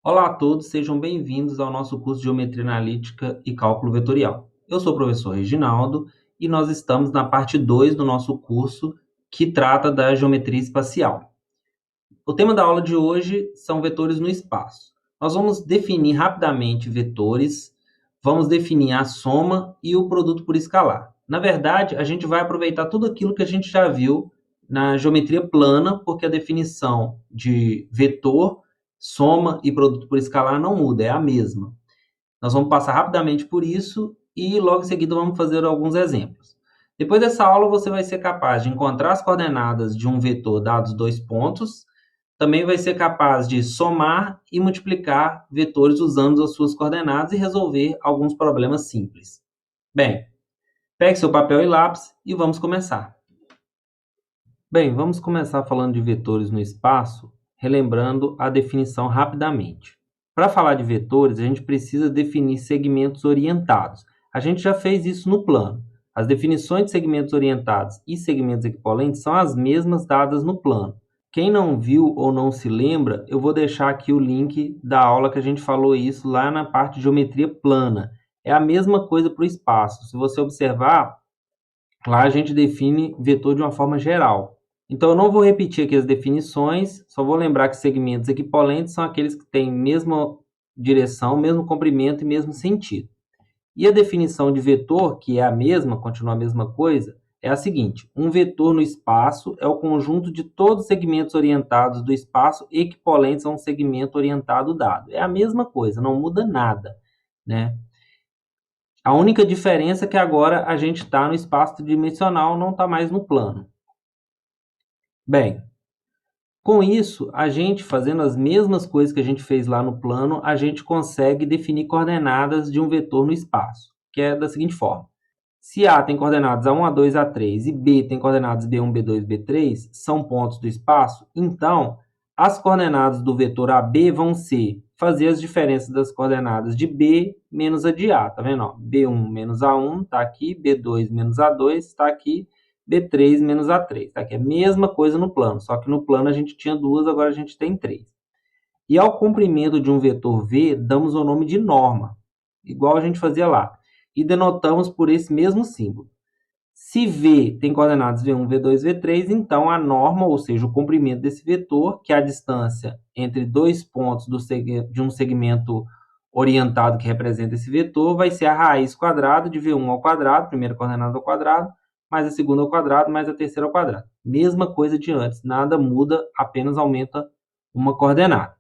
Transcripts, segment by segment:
Olá a todos, sejam bem-vindos ao nosso curso de Geometria Analítica e Cálculo Vetorial. Eu sou o professor Reginaldo e nós estamos na parte 2 do nosso curso que trata da geometria espacial. O tema da aula de hoje são vetores no espaço. Nós vamos definir rapidamente vetores, vamos definir a soma e o produto por escalar. Na verdade, a gente vai aproveitar tudo aquilo que a gente já viu na geometria plana, porque a definição de vetor, soma e produto por escalar não muda, é a mesma. Nós vamos passar rapidamente por isso e logo em seguida vamos fazer alguns exemplos. Depois dessa aula, você vai ser capaz de encontrar as coordenadas de um vetor dados dois pontos, também vai ser capaz de somar e multiplicar vetores usando as suas coordenadas e resolver alguns problemas simples. Bem, pegue seu papel e lápis e vamos começar. Bem, vamos começar falando de vetores no espaço, relembrando a definição rapidamente. Para falar de vetores, a gente precisa definir segmentos orientados. A gente já fez isso no plano. As definições de segmentos orientados e segmentos equivalentes são as mesmas dadas no plano. Quem não viu ou não se lembra, eu vou deixar aqui o link da aula que a gente falou isso lá na parte de geometria plana. É a mesma coisa para o espaço. Se você observar, lá a gente define vetor de uma forma geral. Então, eu não vou repetir aqui as definições, só vou lembrar que segmentos equivalentes são aqueles que têm mesma direção, mesmo comprimento e mesmo sentido. E a definição de vetor, que é a mesma, continua a mesma coisa, é a seguinte: um vetor no espaço é o conjunto de todos os segmentos orientados do espaço equivalentes a um segmento orientado dado. É a mesma coisa, não muda nada, né? A única diferença é que agora a gente está no espaço tridimensional, não está mais no plano. Bem, com isso, a gente fazendo as mesmas coisas que a gente fez lá no plano, a gente consegue definir coordenadas de um vetor no espaço, que é da seguinte forma. Se A tem coordenadas A1, A2, A3 e B tem coordenadas B1, B2, B3, são pontos do espaço, então as coordenadas do vetor AB vão ser fazer as diferenças das coordenadas de B menos a de A, tá vendo? Ó, B1 menos A1 está aqui, B2 menos A2 está aqui, B3 menos A3 está aqui. É a mesma coisa no plano, só que no plano a gente tinha duas, agora a gente tem três. E ao comprimento de um vetor V, damos o nome de norma, igual a gente fazia lá, e denotamos por esse mesmo símbolo. Se V tem coordenadas V1, V2, V3, então a norma, ou seja, o comprimento desse vetor, que é a distância entre dois pontos de um segmento orientado que representa esse vetor, vai ser a raiz quadrada de V1 ao quadrado, primeira coordenada ao quadrado, mais a segunda ao quadrado, mais a terceira ao quadrado. Mesma coisa de antes, nada muda, apenas aumenta uma coordenada.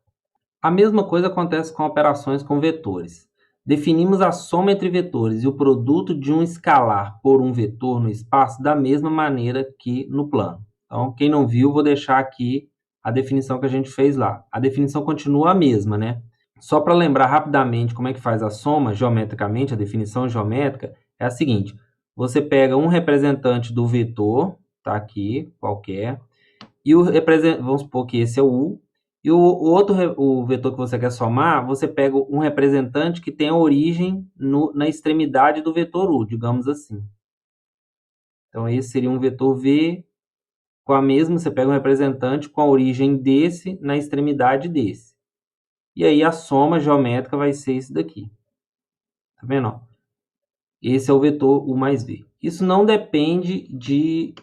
A mesma coisa acontece com operações com vetores. Definimos a soma entre vetores e o produto de um escalar por um vetor no espaço da mesma maneira que no plano. Então, quem não viu, vou deixar aqui a definição que a gente fez lá. A definição continua a mesma, né? Só para lembrar rapidamente como é que faz a soma geometricamente, a definição geométrica é a seguinte: você pega um representante do vetor, tá aqui, qualquer, e vamos supor que esse é o U, e o vetor que você quer somar, você pega um representante que tem a origem na extremidade do vetor U, digamos assim. Então, esse seria um vetor V com a mesma, você pega um representante com a origem desse na extremidade desse. E aí a soma geométrica vai ser esse daqui. Tá vendo? Esse é o vetor U mais V. Isso não depende de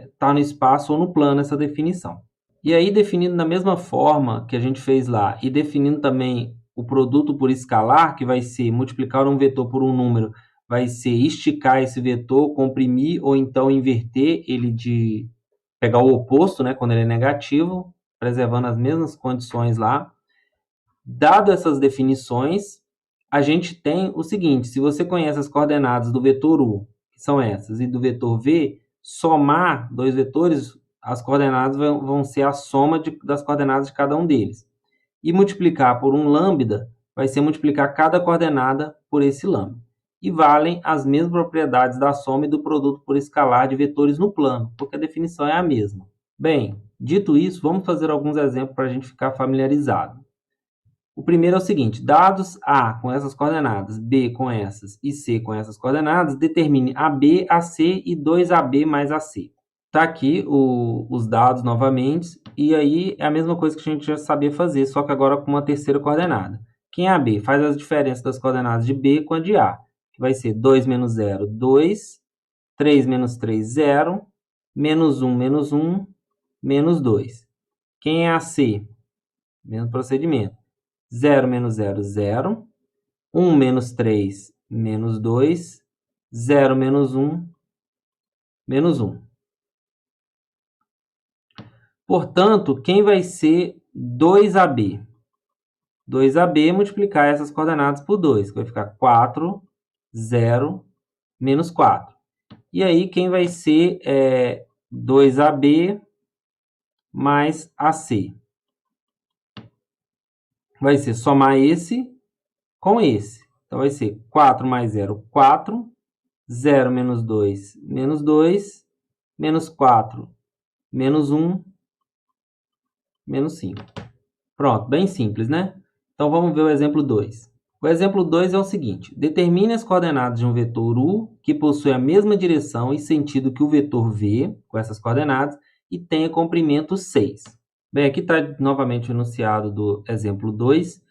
estar no espaço ou no plano, essa definição. E aí, definindo da mesma forma que a gente fez lá, e definindo também o produto por escalar, que vai ser multiplicar um vetor por um número, vai ser esticar esse vetor, comprimir, ou então inverter ele de pegar o oposto, né, quando ele é negativo, preservando as mesmas condições lá. Dado essas definições, a gente tem o seguinte: se você conhece as coordenadas do vetor U, que são essas, e do vetor V, somar dois vetores, as coordenadas vão ser a soma das coordenadas de cada um deles. E multiplicar por um lambda vai ser multiplicar cada coordenada por esse lambda. E valem as mesmas propriedades da soma e do produto por escalar de vetores no plano, porque a definição é a mesma. Bem, dito isso, vamos fazer alguns exemplos para a gente ficar familiarizado. O primeiro é o seguinte: dados A com essas coordenadas, B com essas e C com essas coordenadas, determine AB, AC e 2AB mais AC. Tá aqui os dados novamente, e aí é a mesma coisa que a gente já sabia fazer, só que agora com uma terceira coordenada. Quem é a B? Faz as diferenças das coordenadas de B com a de A, que vai ser 2 menos 0, 2, 3 menos 3, 0, menos 1, menos 2. Quem é a C? Mesmo procedimento. 0 menos 0, 0. 1 menos 3, menos 2. 0 menos 1, menos 1. Portanto, quem vai ser 2AB? 2AB multiplicar essas coordenadas por 2, que vai ficar 4, 0, menos 4. E aí, quem vai ser 2AB mais AC? Vai ser somar esse com esse. Então, vai ser 4 mais 0, 4. 0 menos 2, menos 2. Menos 4, menos 1, menos 5. Pronto, bem simples, né? Então, vamos ver o exemplo 2. O exemplo 2 é o seguinte. Determine as coordenadas de um vetor U que possui a mesma direção e sentido que o vetor V, com essas coordenadas, e tenha comprimento 6. Bem, aqui está novamente o enunciado do exemplo 2. O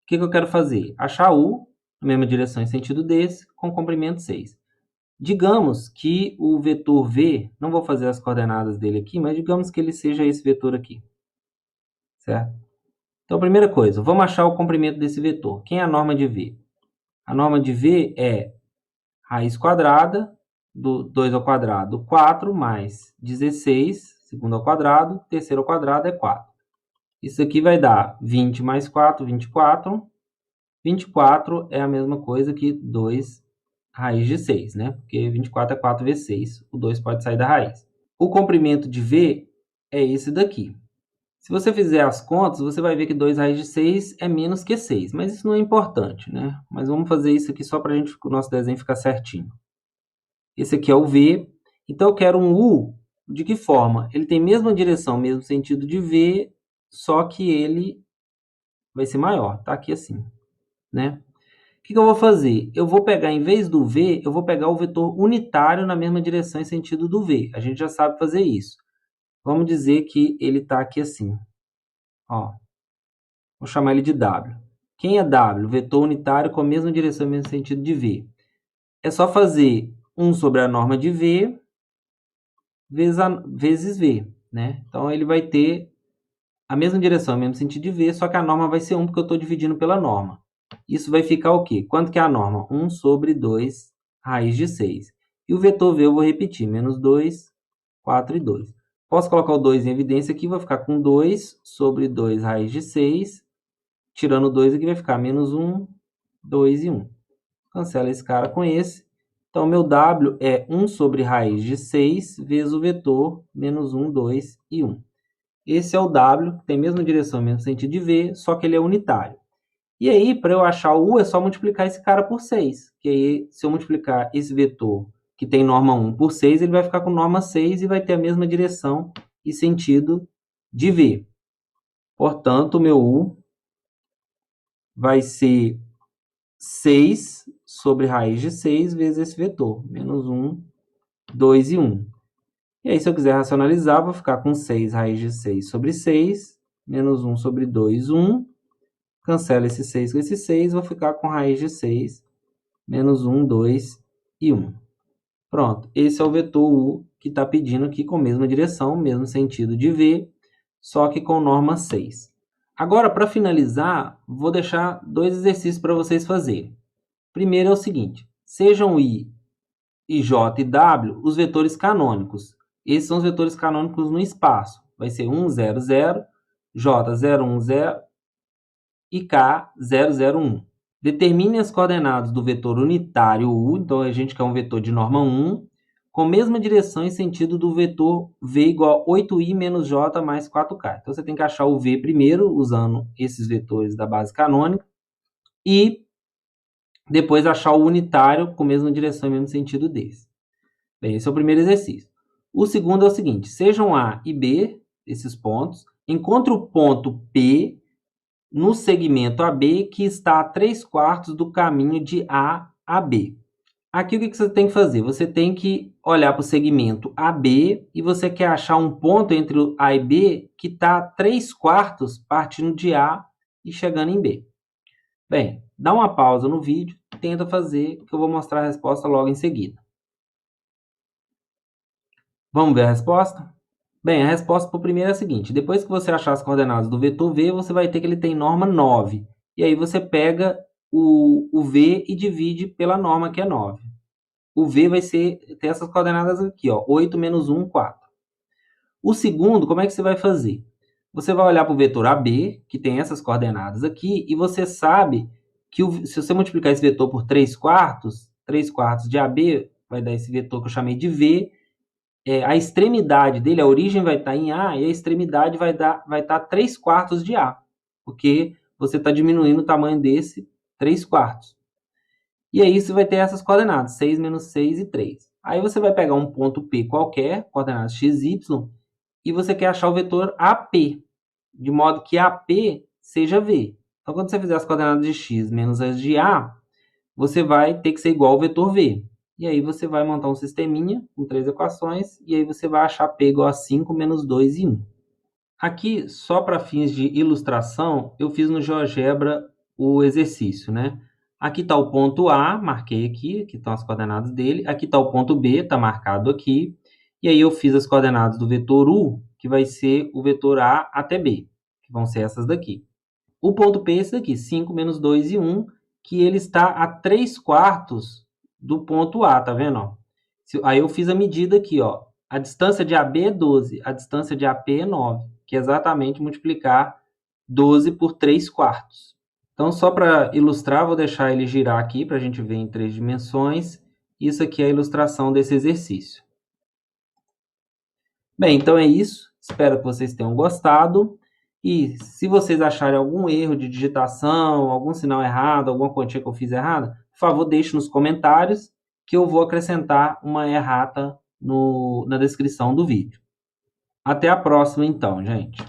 que eu quero fazer? Achar U, na mesma direção e sentido desse, com comprimento 6. Digamos que o vetor V, não vou fazer as coordenadas dele aqui, mas digamos que ele seja esse vetor aqui. Certo? Então, primeira coisa, vamos achar o comprimento desse vetor. Quem é a norma de V? A norma de V é raiz quadrada do 2 ao quadrado, 4, mais 16, segundo ao quadrado, terceiro ao quadrado é 4. Isso aqui vai dar 20 mais 4, 24. 24 é a mesma coisa que 2 raiz de 6, né? Porque 24 é 4 vezes 6, o 2 pode sair da raiz. O comprimento de V é esse daqui. Se você fizer as contas, você vai ver que 2 raiz de 6 é menos que 6, mas isso não é importante, né? Mas vamos fazer isso aqui só para o nosso desenho ficar certinho. Esse aqui é o V, então eu quero um U, de que forma? Ele tem a mesma direção, mesmo sentido de V, só que ele vai ser maior, tá aqui assim, né? O que eu vou fazer? Eu vou pegar, em vez do V, eu vou pegar o vetor unitário na mesma direção e sentido do V. A gente já sabe fazer isso. Vamos dizer que ele está aqui assim. Ó, vou chamar ele de W. Quem é W? Vetor unitário com a mesma direção e mesmo sentido de V. É só fazer 1 sobre a norma de V vezes V, né? Então, ele vai ter a mesma direção e o mesmo sentido de V, só que a norma vai ser 1 porque eu estou dividindo pela norma. Isso vai ficar o quê? Quanto que é a norma? 1 sobre 2 raiz de 6. E o vetor V eu vou repetir, menos 2, 4 e 2. Posso colocar o 2 em evidência aqui, vai ficar com 2 sobre 2 raiz de 6. Tirando 2 aqui vai ficar menos 1, 2 e 1. Cancela esse cara com esse. Então, meu W é 1 sobre raiz de 6 vezes o vetor menos 1, 2 e 1. Esse é o W, que tem a mesma direção, mesmo sentido de V, só que ele é unitário. E aí, para eu achar o U, é só multiplicar esse cara por 6. Que aí, se eu multiplicar esse vetor, que tem norma 1, por 6, ele vai ficar com norma 6 e vai ter a mesma direção e sentido de V. Portanto, o meu U vai ser 6 sobre raiz de 6 vezes esse vetor. Menos 1, 2 e 1. E aí, se eu quiser racionalizar, vou ficar com 6 raiz de 6 sobre 6. Menos 1 sobre 2, 1. Cancela esse 6 com esse 6, vou ficar com raiz de 6, menos 1, 2 e 1. Pronto, esse é o vetor U que está pedindo aqui com a mesma direção, mesmo sentido de V, só que com norma 6. Agora, para finalizar, vou deixar 2 exercícios para vocês fazerem. Primeiro é o seguinte, sejam I, J e W os vetores canônicos. Esses são os vetores canônicos no espaço. Vai ser 1, 0, 0, J, 0, 1, 0, e K, 0, 0, 1. Determine as coordenadas do vetor unitário U, então a gente quer um vetor de norma 1, com a mesma direção e sentido do vetor V igual a 8i menos J mais 4K. Então, você tem que achar o V primeiro, usando esses vetores da base canônica, e depois achar o unitário com a mesma direção e mesmo sentido desse. Bem, esse é o primeiro exercício. O segundo é o seguinte, sejam A e B, esses pontos, encontre o ponto P no segmento AB que está a 3/4 do caminho de A a B. Aqui o que você tem que fazer? Você tem que olhar para o segmento AB e você quer achar um ponto entre o A e B que está 3/4 partindo de A e chegando em B. Bem, dá uma pausa no vídeo, tenta fazer, que eu vou mostrar a resposta logo em seguida. Vamos ver a resposta? Bem, a resposta para o primeiro é a seguinte: depois que você achar as coordenadas do vetor V, você vai ter que ele tem norma 9. E aí você pega o V e divide pela norma, que é 9. O V vai ter essas coordenadas aqui, ó, 8 menos 1, 4. O segundo, como é que você vai fazer? Você vai olhar para o vetor AB, que tem essas coordenadas aqui, e você sabe que se você multiplicar esse vetor por 3/4, 3/4 de AB vai dar esse vetor que eu chamei de V. A extremidade dele, a origem vai estar em A, e a extremidade vai estar 3/4 de A, porque você está diminuindo o tamanho desse 3/4. E aí você vai ter essas coordenadas, 6 menos 6 e 3. Aí você vai pegar um ponto P qualquer, coordenadas x, y, e você quer achar o vetor AP, de modo que AP seja V. Então, quando você fizer as coordenadas de x menos as de A, você vai ter que ser igual ao vetor V. E aí você vai montar um sisteminha com 3 equações, e aí você vai achar P igual a 5 menos 2 e 1. Aqui, só para fins de ilustração, eu fiz no GeoGebra o exercício, né? Aqui está o ponto A, marquei aqui estão as coordenadas dele. Aqui está o ponto B, está marcado aqui. E aí eu fiz as coordenadas do vetor U, que vai ser o vetor A até B, que vão ser essas daqui. O ponto P é esse daqui, 5 menos 2 e 1, que ele está a 3/4 do ponto A, tá vendo? Ó? Aí eu fiz a medida aqui, ó. A distância de AB é 12, a distância de AP é 9, que é exatamente multiplicar 12 por 3/4. Então, só para ilustrar, vou deixar ele girar aqui para a gente ver em 3 dimensões. Isso aqui é a ilustração desse exercício. Bem, então é isso. Espero que vocês tenham gostado. E se vocês acharem algum erro de digitação, algum sinal errado, alguma quantia que eu fiz errada, por favor, deixe nos comentários que eu vou acrescentar uma errata na descrição do vídeo. Até a próxima, então, gente.